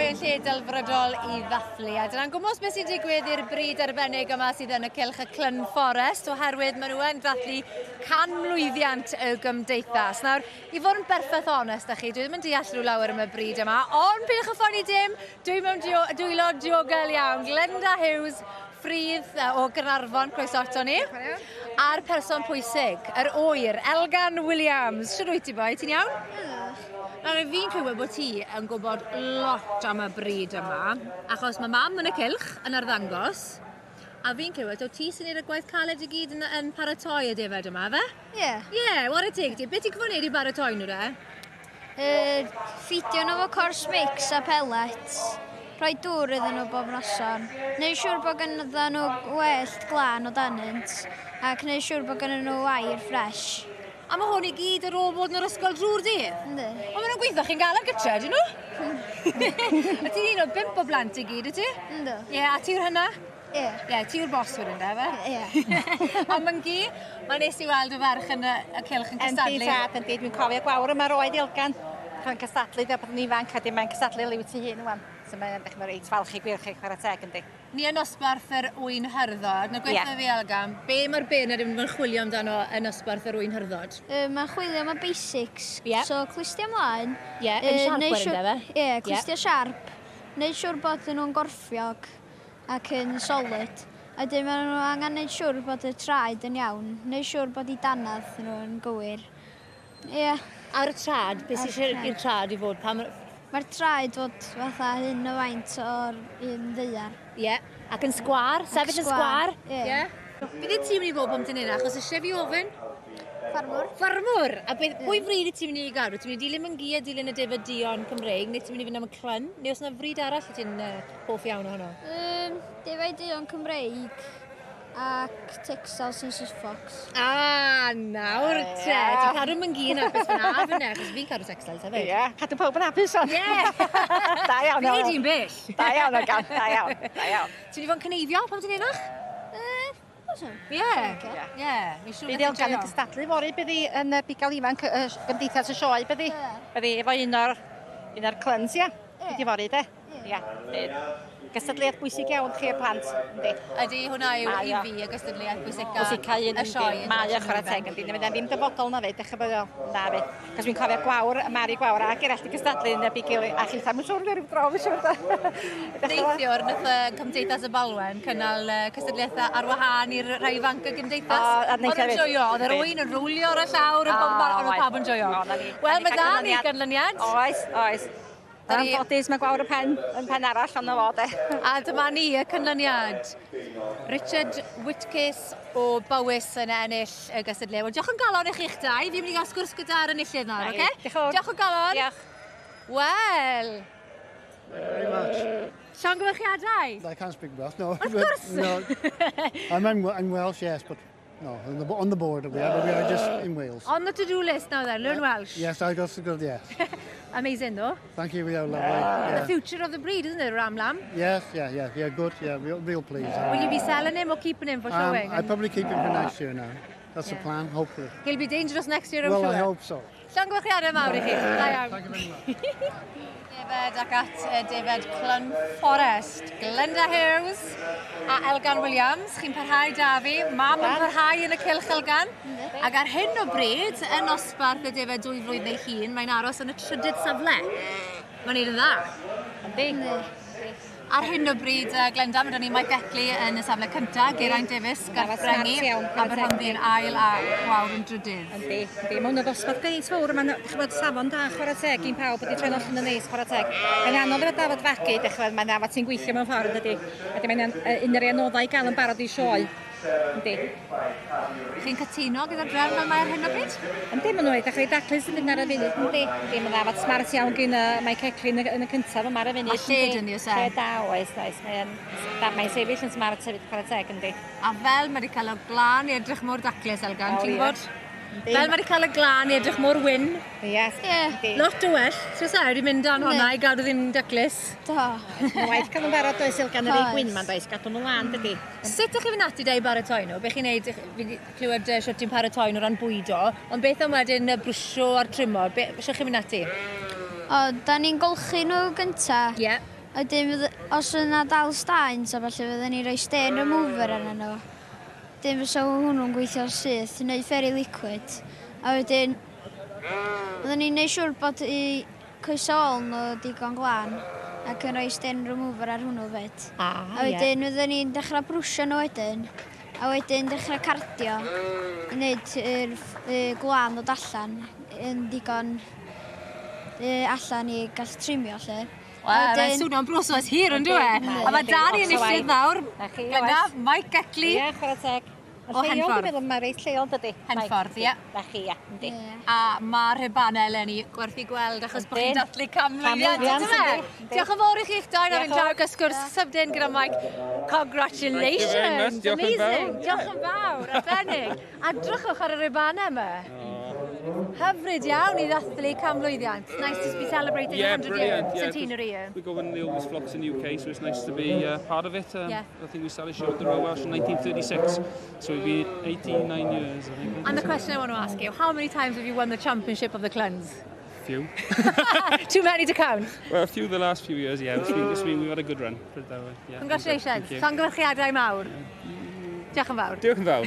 yn lle delfrydol I ddathlu. A dyna'n gwmws beth sy'n digwydd i'r bryd arbennig yma sydd yn y cylch y Clun Forest, oherwydd maen nhw yn dathlu 100 mlwyddiant y gymdeithas. Nawr, I fod yn berffaith onest â chi, dwi ddim yn deall rhyw lawer am y bryd yma, ond pidwch y ffoni dim, dwi mewn dwylo diogel iawn. Glenda Hughes, ffrydd o Gaernarfon, croeso ato ni. A'r person pwysig, yr oer, Elgan Williams. Siwr wyt ti boi, ti'n iawn? Nawr, fi'n clywed bod ti yn gwybod lot am y bryd yma, achos mae mam yn y cylch yn arddangos, a fi'n clywed o ti sy'n neud y gwaith caled I gyd yn paratoi y defed yma, fe? Ie. Ie, wara teg ti. Be ti'n gwybod neud I baratoi nhw, de? Ffidio nhw fo cors mix a pellets. Rhoi dŵr iddyn nhw bob noson. Neu siŵr bod gynddyn nhw gwellt glân o danynt. Ac neu siŵr bod gynddyn nhw air ffres. A mae hwn I gyd ar ôl bod yn yr ysgol drwy'r dydd? Ynddi. O, maen nhw'n gweithio chi'n gael am gytre, dyn nhw? A ti'n un o 5 o blant I gyd, y ti? Ynddo. Ie, a ti'r hynna? Ie. Ie, ti'r bos wedyn, de, fe? Ie. A mae'n gi, mae nes I weld y ferch yn y cylch yn cystadlu. Yndi, tad, yndi. Dwi'n cofio gwawr yma'r oed Ilgan. Yn cystadlu, da bod yn ifanc, a dim mae'n cystadlu liw ti hun wan. So mae'n dechrau reit falchu gwirch eich chwarae teg, yndi. Ni yn nosbarth yr Wyn Hyrddod. Na gweithio fi Elgan, be mae'r ben ar ymwneud chwilio amdano yn nosbarth yr Wyn Hyrddod? Mae'n chwilio am y basics. Ie. So, clustia ymlaen. Ie, yn siarp wedyn, de, fe? Ie, clustia siarp. Neud siŵr bod nhw'n gorffiog ac yn solid. A dyn maen nhw angen neud siŵr bod y traed yn iawn. Neud siŵr bod I danadd nhw'n gywir. Ie. A'r trad, beth sy'n i'r trad I fod? Mae'r traed fod fatha hyn o faint o'r un ddeiar. Ie, ac yn sgwar, sefyll yn sgwar. Ie. Bydd I ti'n mynd I fod pam ti'n hynna, achos eisiau fi ofyn? Ffarmwr. Ffarmwr! A pwy fryd I ti'n mynd I gadw? Ti'n mynd I dilyn yn gi a dilyn y defyd dion Cymreig, neu ti'n mynd I fynd am y Clun? Neu os yna fryd arall I ti'n hoff iawn o hwnnw? Defaid dion Cymreig ac Texel sy'n Suffolks. A, nawr te. Ti'n cadw yn gi yn apus fyna, fyna, achos fi'n cadw Texel, ta fe? Ie, cadw pawb yn apus on. Ie! Da iawn. Fe di'n bell. Da iawn, Ilgan, da iawn, da iawn. Ti'n mynd I fod yn cneifio pam ti'n enach? Ie. Ie. Bydd Ilgan yn cystadlu fori bydd I yn bigal ifanc gymdeithas y sioe bydd I. Bydd I efo un o'r Cluns, ia. Bydd I fori, de? Ia. Gystadleuaeth bwysig iawn chi'r plant, yndi. Ydy hwnna yw I fi y gystadleuaeth bwysica y sioe. Mae o chwarae teg, yndi. Nid ddim dyfodol na fe, dechrau bod o. Na fe. Cos fi'n cofio gwawr, Mari Gwawr, ac eraill i gystadlu yn y bigil. A chi'n tam yn siwr rhyw dro, fi'n siwr da. Neithiwr, nath y Cymdeithas y Balwen cynnal cystadleuaethau ar wahân i'r rhai ifanc y gymdeithas. Oedd yn joio, oedd yr oen yn rwlio ar y llawr, oedd pawb yn joio. Wel, mae da ni ganlyniad. Oes. Yn anffodus, mae gwawr yn pen arall ond o fod e. A dyma ni y canlyniad. Richard Whitcase o Bowys yn ennill y gystadleuaeth. Wel, diolch yn galon I chi'ch dau. Fi'n mynd I gael sgwrs gyda'r enillydd nawr, oce? Diolch yn galon. Diolch. Wel. Very much. Llongyfarchiadau? I can't speak Welsh, no. Of course. No. I'm Welsh, yes, but no, on the board we are just in Wales. On the to-do list now then, learn Welsh. Yes, I got some good, yes. Amazing though. Thank you, yeah, lovely. The future of the breed, isn't it, Ram Lamb? Yes, yeah, good, yeah, real pleased. Will you be selling him or keeping him for showing? I'll probably keep him for next year now. That's the plan, hopefully. He'll be dangerous next year, I'm Well, sure. I hope so. Llongyfarchiadau mawr I chi. Da iawn. Thank you very much. Defaid ac at Defaid Clun Forest. Glenda Hughes a Elgan Williams. Chi'n parhau da fi. Mam yn parhau yn y cylch Elgan. Ac ar hyn o bryd, yn osbarth y Defaid 2 flwyddyn ei hun, mae'n aros yn y trydydd safle. Mae'n neud yn dda. Yndi. Ar hyn o bryd, Glenda, mae 'da ni Mike Beckley yn y safle cyntaf, Geraint Davies, Garth Brengi, Afernoon yn ail a Gwawr yn drydydd. Yndi. Mae hwn o ddosbarth greit fawr, mae'n safon da chwarae teg i'n pawb, ydi tre'n allan yn neis chwarae teg. Mae'n anodd efo Dafod Fagu, dechrau, mae'n afod sy'n gweithio mewn ffordd, ydi. Ydi mae'n un o'r anoddau gael yn barod I sioe. Yndi. Chi'n cytuno gyda'r drefn fel mae ar hyn o bryd? Yndi, maen nhw wedi dechrau daclus yn mynd ar y funud, yndi. Yndi, mae'n afod smart iawn gyn Mike Beckley yn y cyntaf yma ar y funud. A lled yn ni, oes e? Lled da, oes. Mae'n sefyll yn smart hefyd chwarae teg, yndi. A fel mae wedi cael y glân I edrych mor daclus, Elgan, ti'n gwybod? Fel mae wedi cael y glân I edrych mor wyn. Yes. Lot o well. Ti'n sa, wedi mynd dan hwnna I gadw ddim daclus. Da. Mae'n waith cael yn barod does Ilgan yr ei gwyn ma'n does, gadw nhw lan, dydi. Sut ydych chi'n ati da I baratoi nhw? Be chi'n neud, fi clywed siwt ti'n paratoi nhw ran bwydo, ond beth am wedyn brwsio a'r trimo? Be chi'n mynd ati? Da ni'n golchi nhw gynta. Ie. A wedyn, os yna dal stains, a falle fydden ni rhoi stain remover arno nhw. Wedyn fysa hwnnw'n gweithio syth, neu fairy liquid. A wedyn, fydden ni'n neud siŵr bod i coesol nhw digon glân ac yn rhoi stain remover ar hwnnw fyd. A wedyn, fydden ni'n dechrau brwsio nhw wedyn. A wedyn dechrau cardio i wneud glân ddod allan yn digon allan i gall trimio lle. Mae'n swnio'n broses hir yn dweud. A mae Dani yn eisiau nawr. Gyda Mike Geckley. Ie, chwarae teg. O Henffordd. Dwi'n meddwl mae reit lleol dydy. Henffordd, ie. Na chi, ie. Yndi. A mae'r rhybannau eleni gwerthu gweld achos bod chi'n datlu camlwyddiant. Diolch yn fawr i chi'ch dau ar yn draw sgwrs symdyn gyda Mike. Congratulations! Diolch yn fawr. Diolch yn fawr, arbennig. A drychwch ar y rhybannau yma. Hyfryd iawn i ddathlu camlwyddiant. It's nice to be celebrating 100-year centenary here. We go in the oldest flocks in the UK, so it's nice to be part of it. I think we started show at the Royal Welsh in 1936, so we've been 89 years, I think. And the question I want to ask you, how many times have you won the championship of the Cluns? Few. Too many to count? Well, a few the last few years, yeah. We've had a good run. Congratulations. Llongyfarchiadau mawr. Diolch yn fawr. Diolch yn fawr.